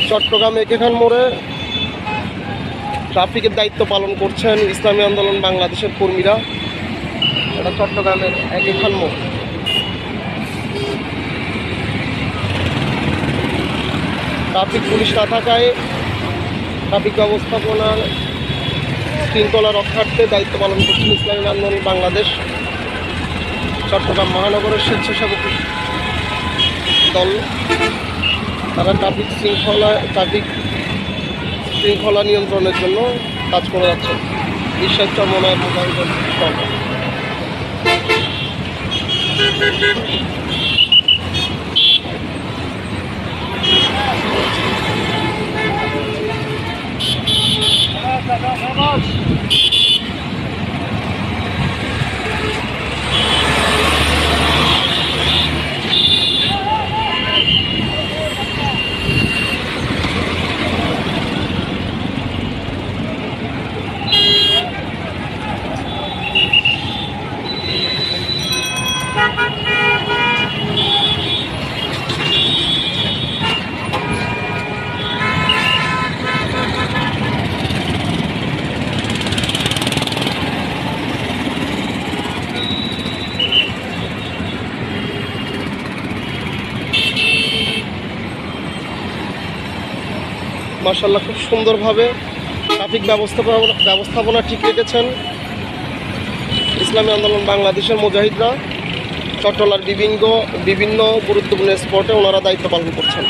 চট্টগ্রাম একেখান মোড়ে ট্রাফিকের দায়িত্ব পালন করছেন ইসলামী আন্দোলন বাংলাদেশের কর্মীরা। এটা চট্টগ্রামের একেখান মোড়। ট্রাফিক পুলিশ না থাকায় ট্রাফিক ব্যবস্থাপনার শৃঙ্খলা রক্ষার্থে দায়িত্ব পালন করছেন ইসলামী আন্দোলন বাংলাদেশ চট্টগ্রাম মহানগরের স্বেচ্ছাসেবক দল। তারা ট্রাফিক শৃঙ্খলা নিয়ন্ত্রণের জন্য কাজ করে যাচ্ছে। বিশ্বাস চরমনায়ের মুজাহিদের সরকার। মাশাআল্লাহ, খুব সুন্দরভাবে ট্রাফিক ব্যবস্থাপনা ঠিক রেখেছেন ইসলামী আন্দোলন বাংলাদেশের মুজাহিদরা। চট্টলার বিভিন্ন গুরুত্বপূর্ণ স্পটে ওনারা দায়িত্ব পালন করছেন।